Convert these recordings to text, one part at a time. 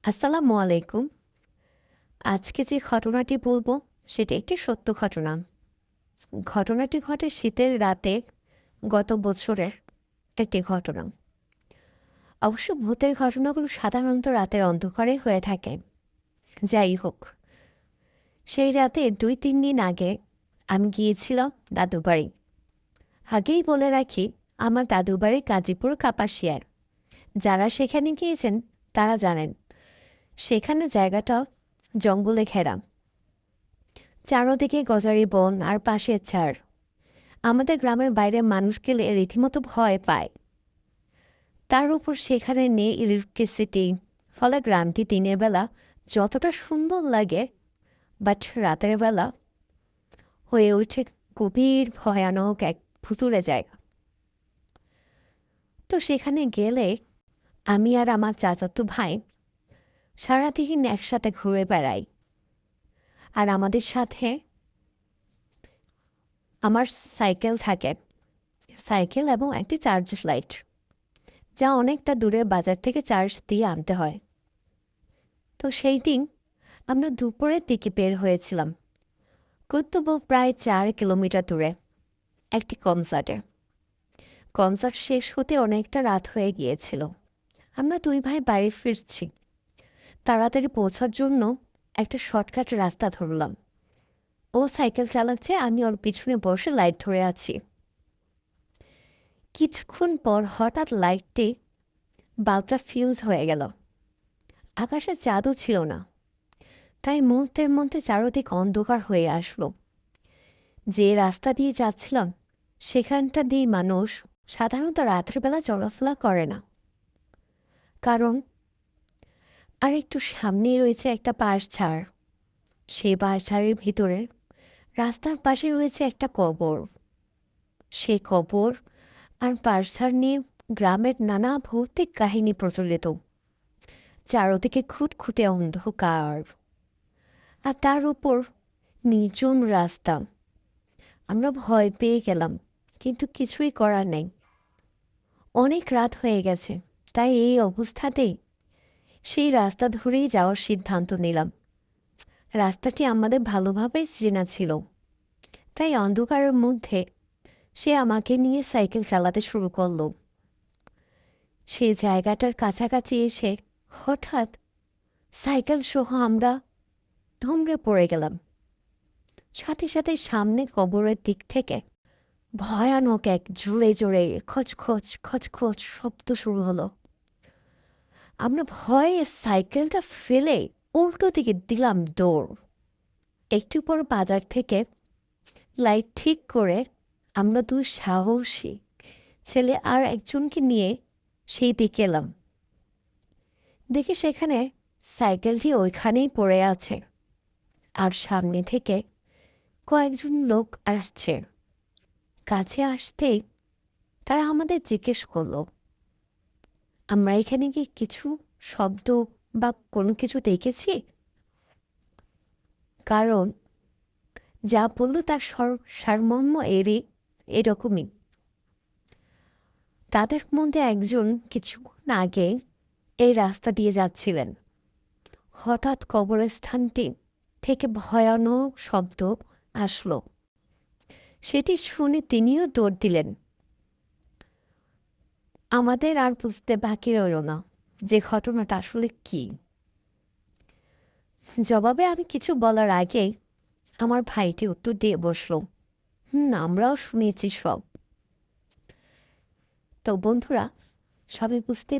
আসসালামু আলাইকুম। আজকে যে ঘটনাটি বলবো সেটি একটি সত্য ঘটনা। ঘটনাটি ঘটে শীতের রাতে গত বছরের একটি ঘটনা। অবশ্য ভূতের ঘটনাগুলো সাধারণত রাতের অন্ধকারে হয়ে থাকে। যাই হোক, সেই রাতে ২-৩ দিন আগে আমি গিয়েছিলাম দাদু বাড়ি। আগেই বলে রাখি, আমার দাদু বাড়ি গাজীপুর কাপাসিয়ার। যারা সেখানে গিয়েছেন তারা জানেন, সেখানে জায়গাটা জঙ্গলে ঘেরা। চারদিকে গজারি বন আর পাশে ছাড়। আমাদের গ্রামের বাইরে মানুষ গেলে রীতিমতো ভয় পায়। তার উপর সেখানে নেই ইলেকট্রিসিটি, ফলে গ্রামটি দিনের বেলা যতটা সুন্দর লাগে, বাট রাতের বেলা হয়ে ওঠে গভীর ভয়ানক এক ভুতুড়ে জায়গা। তো সেখানে গেলে আমি আর আমার চাচাতো ভাই সারাদিন একসাথে ঘুরে বেড়াই। আর আমাদের সাথে আমার সাইকেল থাকে, সাইকেল এবং একটি চার্জ লাইট, যা অনেকটা দূরে বাজার থেকে চার্জ দিয়ে আনতে হয়। তো সেই দিন আমরা দুপুরের দিকে বের হয়েছিলাম কর্তব্য প্রায় ৪ কিলোমিটার দূরে একটি কনসার্ট শেষ হতে অনেকটা রাত হয়ে গিয়েছিল। আমরা দুই ভাই বাড়ি ফিরছি। তাড়াতাড়ি পৌঁছার জন্য একটা শর্টকাট রাস্তা ধরলাম। ও সাইকেল চালাচ্ছে, আমি ওর পিছনে বসে লাইট ধরে আছি। কিছুক্ষণ পর হঠাৎ লাইটটি বাল্বটা ফিউজ হয়ে গেল। আকাশে চাঁদও ছিল না, তাই মুহূর্তের মধ্যে চারদিক অন্ধকার হয়ে আসলো। যে রাস্তা দিয়ে যাচ্ছিলাম সেখানটা দিয়ে মানুষ সাধারণত রাতের বেলা চলাফেরা করে না, কারণ আর একটু সামনেই রয়েছে একটা বাঁশঝাড়। সেই বাঁশঝাড়ের ভিতরে রাস্তার পাশে রয়েছে একটা কবর। সেই কবর আর বাঁশঝাড় নিয়ে গ্রামের নানা ভৌতিক কাহিনী প্রচলিত। চারদিকে খুঁতখুঁতে অন্ধকার, আর তার উপর নির্জন রাস্তা। আমরা ভয় পেয়ে গেলাম, কিন্তু কিছুই করার নেই। অনেক রাত হয়ে গেছে, তাই এই অবস্থাতেই সেই রাস্তা ধরেই যাওয়ার সিদ্ধান্ত নিলাম। রাস্তাটি আমাদের ভালোভাবেই চেনা ছিল, তাই অন্ধকারের মধ্যে সে আমাকে নিয়ে সাইকেল চালাতে শুরু করল। সেই জায়গাটার কাছাকাছি এসে হঠাৎ সাইকেল সহ আমরা ধুমড়ে পড়ে গেলাম। সাথে সাথে সামনে কবরের দিক থেকে ভয়ানক এক জোরে জোরে খচখচ খচখচ শব্দ শুরু হলো। আমরা ভয়ে সাইকেলটা ফেলে উল্টো দিকে দিলাম দৌড়। একটু পর বাজার থেকে লাইট ঠিক করে আমরা দুই সাহসী ছেলে আর একজনকে নিয়ে সেই দিকে এলাম। দেখি সেখানে সাইকেলটি ওইখানেই পড়ে আছে, আর সামনে থেকে কয়েকজন লোক আসছে। কাছে আসতেই তারা আমাদের জিজ্ঞেস করলো, আমরা এখানে কি কিছু শব্দ বা কোনো কিছু দেখেছি? কারণ যা বলল তার সারমর্ম এরকমই। তাদের মধ্যে একজন কিছুক্ষণ আগে এই রাস্তা দিয়ে যাচ্ছিলেন। হঠাৎ কবরস্থানটি থেকে ভয়ানক শব্দ আসলো। সেটি শুনে তিনিও দৌড় দিলেন। আমাদের আর বুঝতে বাকি রইল না যে ঘটনাটা আসলে কি। জবাবে আমি কিছু বলার আগেই আমার ভাইটি উত্তর দিয়ে বসলো, আমরাও শুনেছি সব। তো বন্ধুরা, সবাই বুঝতে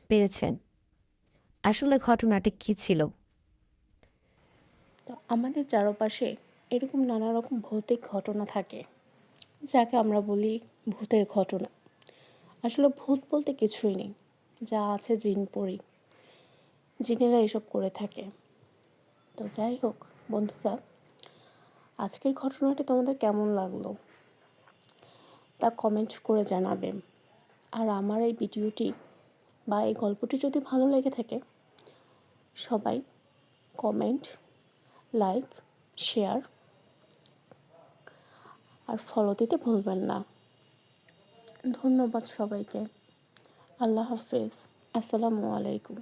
পেরেছেন আসলে ঘটনাটি কী ছিল। তো আমাদের চারপাশে এরকম নানা রকম ভৌতিক ঘটনা থাকে, যাকে আমরা বলি ভূতের ঘটনা। আসলে ভূত বলতে কিছুই নেই, যা আছে জিনপরি। জিনেরা এসব করে থাকে। তো যাই হোক বন্ধুরা, আজকের ঘটনাটি তোমাদের কেমন লাগলো তা কমেন্ট করে জানাবেন। আর আমার এই ভিডিওটি বা এই গল্পটি যদি ভালো লেগে থাকে, সবাই কমেন্ট, লাইক, শেয়ার আর ফলো দিতে ভুলবেন না। ধন্যবাদ সবাইকে। আল্লাহ হাফেজ। আসসালামু আলাইকুম।